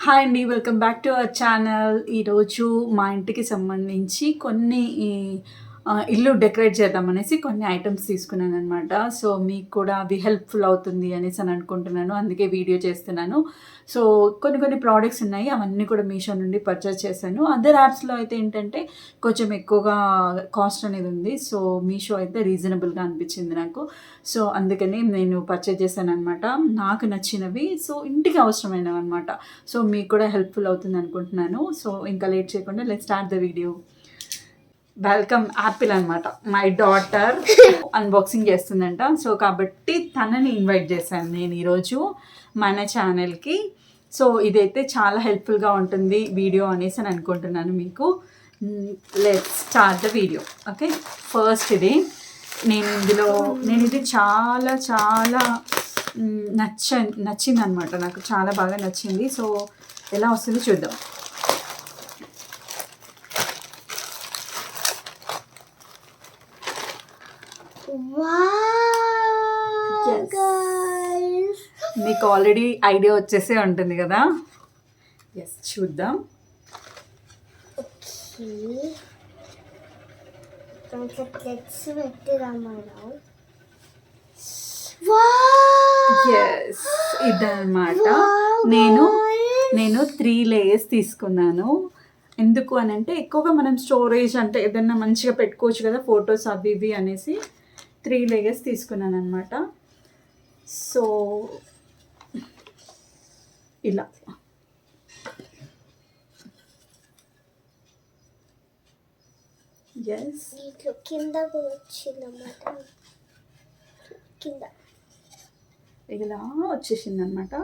Hi అండి. Welcome back to our channel. ఈరోజు మా ఇంటికి సంబంధించి కొన్ని ఇల్లు డెకరేట్ చేద్దామనేసి కొన్ని ఐటమ్స్ తీసుకున్నాననమాట. సో, మీకు కూడా అవి హెల్ప్‌ఫుల్ అవుతుంది అనేసని అనుకుంటున్నాను. అందుకే వీడియో చేస్తున్నాను. సో, కొన్ని ప్రోడక్ట్స్ ఉన్నాయి. అవన్నీ కూడా మీషో నుండి పర్చేస్ చేశాను. అదర్ యాప్స్‌లో అయితే ఏంటంటే కొంచెం ఎక్కువగా కాస్ట్ అనేది ఉంది. సో, మీషో అయితే రీజనబుల్‌గా అనిపించింది నాకు. సో, అందుకని నేను పర్చేస్ చేశాననమాట. నాకు నచ్చినవి. సో, ఇంటికి అవసరమైనవనమాట. సో, మీకు కూడా హెల్ప్‌ఫుల్ అవుతుంది అనుకుంటున్నాను. సో, ఇంకా లేట్ చేయకుండా let's start the video. Welcome Apple అనమాట. మై డాటర్ అన్బాక్సింగ్ చేస్తుందంట. సో, కాబట్టి తనని ఇన్వైట్ చేశాను నేను ఈరోజు మన ఛానల్‌కి. సో, ఇదైతే చాలా హెల్ప్‌ఫుల్‌గా ఉంటుంది వీడియో అనేసి అని అనుకుంటున్నాను మీకు. Let's start the video. Okay, first ఇది నేను ఇది చాలా చాలా నచ్చిందనమాట. నాకు చాలా బాగా నచ్చింది. సో, ఎలా వస్తుందో చూద్దాం. మీకు ఆల్రెడీ ఐడియా వచ్చేసే ఉంటుంది కదా. ఎస్, చూద్దాం. ఎస్, ఇదన్నమాట. నేను 3 లేయర్స్ తీసుకున్నాను. ఎందుకు అని అంటే ఎక్కువగా మనం స్టోరేజ్ అంటే ఏదైనా మంచిగా పెట్టుకోవచ్చు కదా, ఫొటోస్ అవి ఇవి అనేసి 3 లేయర్స్ తీసుకున్నాను అనమాట. సో, ఇలా ఎస్, కింద వచ్చిందన్నమాట. కింద ఇలా వచ్చేసింది అనమాట.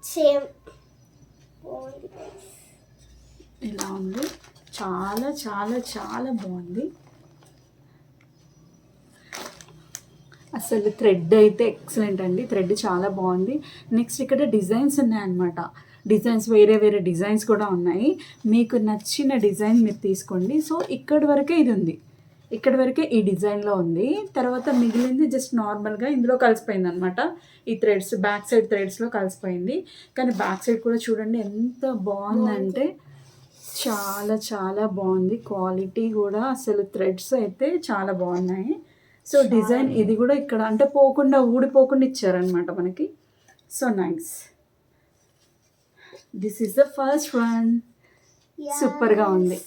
సేమ్ ఇలా ఉంది. చాలా చాలా చాలా బాగుంది. అసలు థ్రెడ్ అయితే ఎక్సలెంట్ అండి. థ్రెడ్ చాలా బాగుంది. నెక్స్ట్ ఇక్కడ డిజైన్స్ ఉన్నాయన్నమాట. డిజైన్స్ వేరే డిజైన్స్ కూడా ఉన్నాయి. మీకు నచ్చిన డిజైన్ మీరు తీసుకోండి. సో, ఇక్కడి వరకే ఇది ఉంది. ఇక్కడి వరకే ఈ డిజైన్లో ఉంది. తర్వాత మిగిలింది జస్ట్ నార్మల్గా ఇందులో కలిసిపోయింది అనమాట. ఈ థ్రెడ్స్ బ్యాక్ సైడ్ థ్రెడ్స్లో కలిసిపోయింది. కానీ బ్యాక్ సైడ్ కూడా చూడండి ఎంత బాగుందంటే చాలా చాలా బాగుంది. క్వాలిటీ కూడా అసలు థ్రెడ్స్ అయితే చాలా బాగున్నాయి. సో, డిజైన్ ఇది కూడా ఇక్కడ అంటే ఊడిపోకుండా ఇచ్చారనమాట మనకి. So, nice. This is the first one. సూపర్గా ఉంది.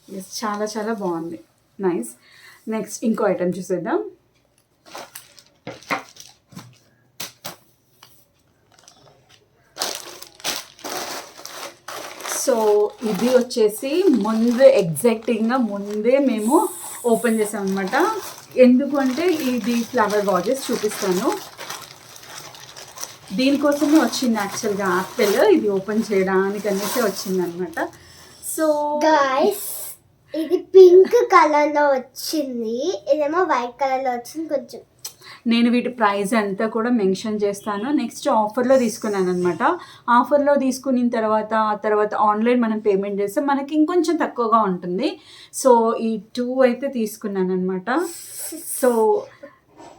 ఎస్, చాలా చాలా బాగుంది. నైస్. నెక్స్ట్ ఇంకో ఐటెం చూసేద్దాం. సో, ఇది వచ్చేసి ముందే మేము ఓపెన్ చేసాం అనమాట. ఎందుకు అంటే ఇది ఫ్లవర్ వాజెస్ చూపిస్తాను. దీనికోసమే వచ్చింది యాక్చువల్గా యాపిల్. ఇది ఓపెన్ చేయడానికి అనేసి వచ్చింది అనమాట. సో గైస్, ఇది పింక్ కలర్లో వచ్చింది, ఇదేమో వైట్ కలర్లో వచ్చింది. కొంచెం నేను వీటి ప్రైస్ అంతా కూడా మెన్షన్ చేస్తాను. నెక్స్ట్ ఆఫర్లో తీసుకున్నాను అనమాట. ఆఫర్లో తీసుకున్న తర్వాత ఆన్లైన్ మనం పేమెంట్ చేస్తే మనకి ఇంకొంచెం తక్కువగా ఉంటుంది. సో, ఈ 2 అయితే తీసుకున్నాను అనమాట. సో,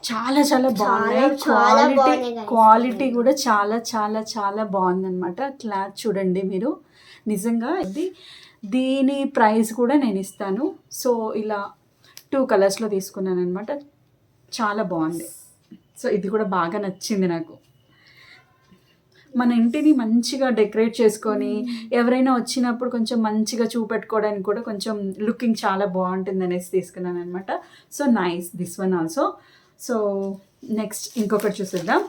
చాలా చాలా బాగున్నాయి. క్వాలిటీ కూడా చాలా చాలా చాలా బాగుందన్నమాట. క్లాత్ చూడండి మీరు. నిజంగా దీని ప్రైస్ కూడా నేను ఇస్తాను. సో, ఇలా 2 కలర్స్లో తీసుకున్నాను అనమాట. చాలా బాగుంది. సో, ఇది కూడా బాగా నచ్చింది నాకు. మన ఇంటిని మంచిగా డెకరేట్ చేసుకొని ఎవరైనా వచ్చినప్పుడు కొంచెం మంచిగా చూపెట్టుకోవడానికి కూడా కొంచెం లుకింగ్ చాలా బాగుంటుంది అనేసి తీసుకున్నాను అనమాట. So, nice this one also. So, next ఇంకొకటి చూసేద్దాం.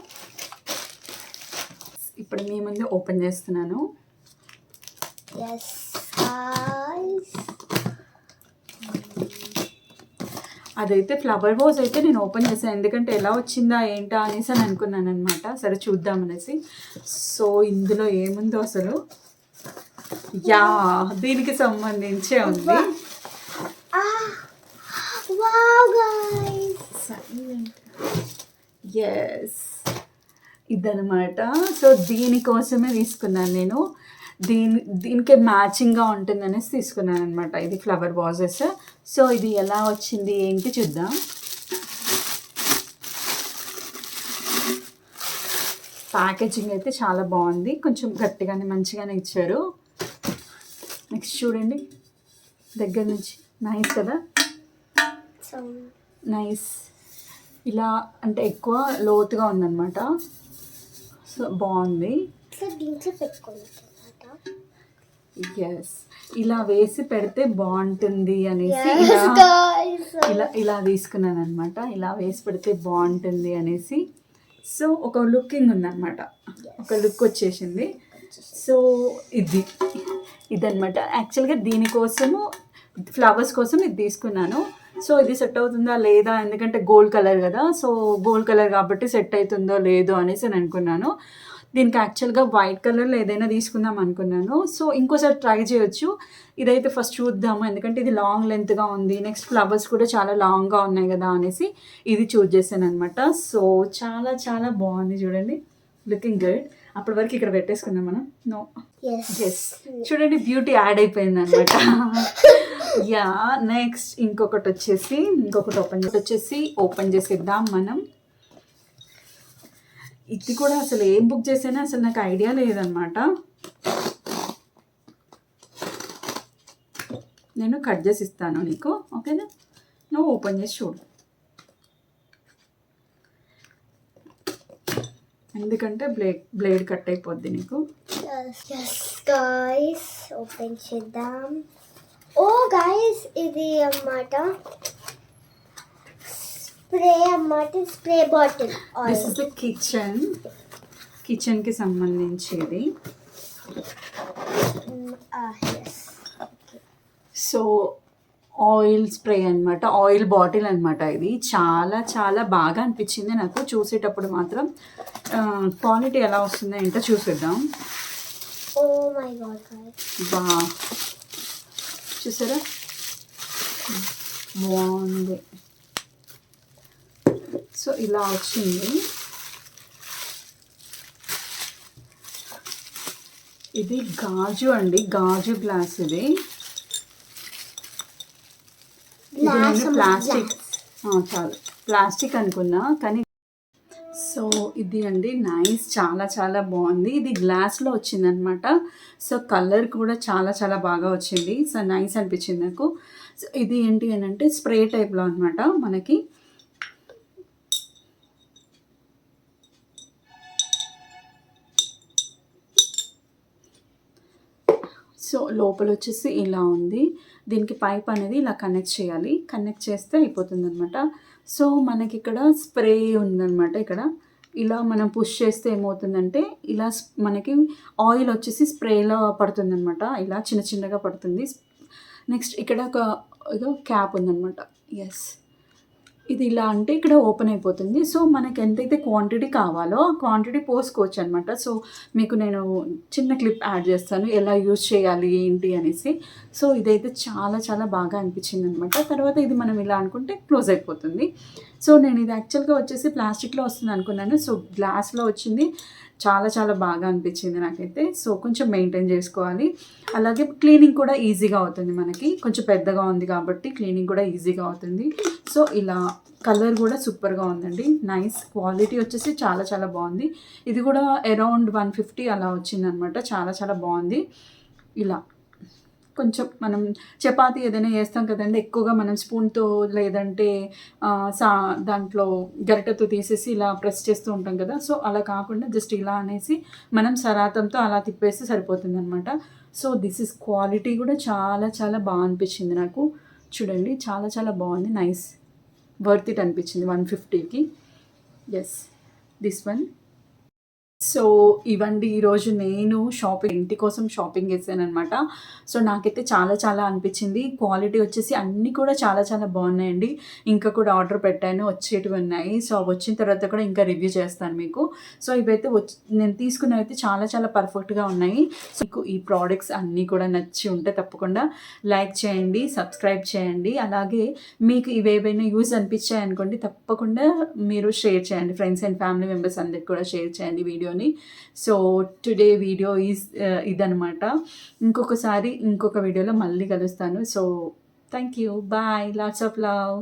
ఇప్పుడు మీ ముందు ఓపెన్ చేస్తున్నాను. అదైతే ఫ్లవర్ వాజ్ అయితే నేను ఓపెన్ చేశాను. ఎందుకంటే ఎలా వచ్చిందా ఏంటా అనేసి అని అనుకున్నాను అనమాట. సరే చూద్దామనేసి. సో, ఇందులో ఏముందో అసలు దీనికి సంబంధించే ఉంది. ఎస్, ఇదనమాట. సో, దీనికోసమే తీసుకున్నాను నేను. దీనికి మ్యాచింగ్గా ఉంటుంది అనేసి తీసుకున్నాను అనమాట. ఇది ఫ్లవర్ వాజెస్. సో, ఇది ఎలా వచ్చింది ఏంటి చూద్దాం. ప్యాకేజింగ్ అయితే చాలా బాగుంది, కొంచెం గట్టిగానే మంచిగానే ఇచ్చారు. నెక్స్ట్ చూడండి దగ్గర నుంచి, నైస్ కదా, సో నైస్. ఇలా అంటే ఎక్కువ లోతుగా ఉందన్నమాట, సో బాగుంది. ఇట్లా దీంట్లో పెట్టుకోవాలి. ఎస్, ఇలా వేసి పెడితే బాగుంటుంది అనేసి Yes, guys. ఇలా తీసుకున్నాను అనమాట. ఇలా వేసి పెడితే బాగుంటుంది అనేసి. సో ఒక లుకింగ్ ఉందన్నమాట, ఒక లుక్ వచ్చేసింది. సో ఇదన్నమాట యాక్చువల్గా దీనికోసము ఫ్లవర్స్ కోసం ఇది తీసుకున్నాను. సో ఇది సెట్ అవుతుందా లేదా, ఎందుకంటే గోల్డ్ కలర్ కదా, సో గోల్డ్ కలర్ కాబట్టి సెట్ అవుతుందో లేదో అనేసి నేను అనుకున్నాను. దీనికి యాక్చువల్గా వైట్ కలర్లో ఏదైనా తీసుకుందాం అనుకున్నాను. సో ఇంకోసారి ట్రై చేయొచ్చు. ఇదైతే ఫస్ట్ చూద్దాము, ఎందుకంటే ఇది లాంగ్ లెంత్గా ఉంది, నెక్స్ట్ ఫ్లవర్స్ కూడా చాలా లాంగ్గా ఉన్నాయి కదా అనేసి ఇది చూస్ చేశాను అనమాట. సో చాలా చాలా బాగుంది చూడండి, లుకింగ్ గుడ్. అప్పటి వరకు ఇక్కడ పెట్టేసుకుందాం మనం. నో, ఎస్, చూడండి బ్యూటీ యాడ్ అయిపోయింది అనమాట. యా, నెక్స్ట్ ఇంకొకటి వచ్చేసి ఓపెన్ చేసేద్దాం మనం. ఇది కూడా అసలు ఏం బుక్ చేసానో అసలు నాకు ఐడియా లేదనమాట. నేను కట్ చేసి ఇస్తాను నీకు, ఓకేనా? నువ్వు ఓపెన్ చేసి చూడు, ఎందుకంటే బ్లేడ్ కట్ అయిపోద్ది నీకు. గైస్ ఓపెన్ చేద్దాం. ఓ గైస్, ఇది అన్నమాట స్ప్రే అన్నమాట, spray bottle. This is the కిచెన్కి సంబంధించేది. సో ఆయిల్ స్ప్రే అనమాట, ఆయిల్ బాటిల్ అనమాట. ఇది చాలా చాలా బాగా అనిపించింది నాకు చూసేటప్పుడు మాత్రం. క్వాలిటీ ఎలా వస్తుందో ఏంటో చూసేద్దాం. ఓ మై గాడ్ గైస్, బా, చూసారా, బాగుంది. సో ఇలా వచ్చింది. ఇది గాజు అండి, గాజు గ్లాస్. ఇది ప్లాస్టిక్, చాలు ప్లాస్టిక్ అనుకున్నా కానీ. సో ఇది అండి, నైస్, చాలా చాలా బాగుంది. ఇది గ్లాస్లో వచ్చిందనమాట. సో కలర్ కూడా చాలా చాలా బాగా వచ్చింది. సో నైస్ అనిపించింది నాకు. సో ఇది ఏంటి అని అంటే స్ప్రే టైప్లో అనమాట మనకి. సో లోపల వచ్చేసి ఇలా ఉంది. దీనికి పైప్ అనేది ఇలా కనెక్ట్ చేయాలి, కనెక్ట్ చేస్తే అయిపోతుంది అనమాట. సో మనకి ఇక్కడ స్ప్రే ఉందన్నమాట. ఇక్కడ ఇలా మనం పుష్ చేస్తే ఏమవుతుందంటే ఇలా మనకి ఆయిల్ వచ్చేసి స్ప్రేలో పడుతుంది అనమాట. ఇలా చిన్న చిన్నగా పడుతుంది. నెక్స్ట్ ఇక్కడ ఒక క్యాప్ ఉందన్నమాట. ఎస్, ఇది ఇలా అంటే ఇక్కడ ఓపెన్ అయిపోతుంది. సో మనకి ఎంతైతే క్వాంటిటీ కావాలో ఆ క్వాంటిటీ పోసుకోవచ్చు అనమాట. సో మీకు నేను చిన్న క్లిప్ యాడ్ చేస్తాను ఎలా యూజ్ చేయాలి ఏంటి అనేసి. సో ఇదైతే చాలా చాలా బాగా అనిపించింది అనమాట. తర్వాత ఇది మనం ఇలా అనుకుంటే క్లోజ్ అయిపోతుంది. సో నేను ఇది యాక్చువల్గా వచ్చేసి ప్లాస్టిక్లో వస్తుంది అనుకున్నాను. సో గ్లాస్లో వచ్చింది. చాలా చాలా బాగా అనిపించింది నాకైతే. సో కొంచెం మెయింటైన్ చేసుకోవాలి, అలాగే క్లీనింగ్ కూడా ఈజీగా అవుతుంది మనకి. కొంచెం పెద్దగా ఉంది కాబట్టి క్లీనింగ్ కూడా ఈజీగా అవుతుంది. సో ఇలా కలర్ కూడా సూపర్గా ఉందండి, నైస్. క్వాలిటీ వచ్చేసి చాలా చాలా బాగుంది. ఇది కూడా అరౌండ్ 150 అలా వచ్చిందనమాట. చాలా చాలా బాగుంది. ఇలా కొంచెం మనం చపాతీ ఏదైనా చేస్తాం కదండి, ఎక్కువగా మనం స్పూన్తో లేదంటే దాంట్లో గరిటెతో తీసేసి ఇలా ప్రెస్ చేస్తూ ఉంటాం కదా. సో అలా కాకుండా జస్ట్ ఇలా అనేసి మనం సరాతంతో అలా తిప్పేస్తే సరిపోతుంది అనమాట. సో దిస్ ఇస్ క్వాలిటీ కూడా చాలా చాలా బాగా అనిపించింది నాకు. చూడండి చాలా చాలా బాగుంది, నైస్, వర్త్ ఇట్ అనిపించింది 150కి. Yes, this one. సో ఇవండి ఈరోజు నేను ఇంటి కోసం షాపింగ్ చేశాను అనమాట. సో నాకైతే చాలా చాలా అనిపించింది. క్వాలిటీ వచ్చేసి అన్నీ కూడా చాలా చాలా బాగున్నాయండి. ఇంకా కూడా ఆర్డర్ పెట్టాను, వచ్చేటివి ఉన్నాయి. సో వచ్చిన తర్వాత కూడా ఇంకా రివ్యూ చేస్తాను మీకు. సో ఇవైతే నేను తీసుకున్నవి అయితే చాలా చాలా పర్ఫెక్ట్గా ఉన్నాయి. సో మీకు ఈ ప్రోడక్ట్స్ అన్నీ కూడా నచ్చి ఉంటే తప్పకుండా లైక్ చేయండి, సబ్స్క్రైబ్ చేయండి. అలాగే మీకు ఇవేవైనా యూజ్ అనిపించాయి అనుకోండి, తప్పకుండా మీరు షేర్ చేయండి, ఫ్రెండ్స్ అండ్ ఫ్యామిలీ మెంబర్స్ అందరికి కూడా షేర్ చేయండి వీడియో. సో టుడే వీడియో ఇదనమాట. ఇంకొక వీడియోలో మళ్ళీ కలుస్తాను. So thank you, bye, lots of love.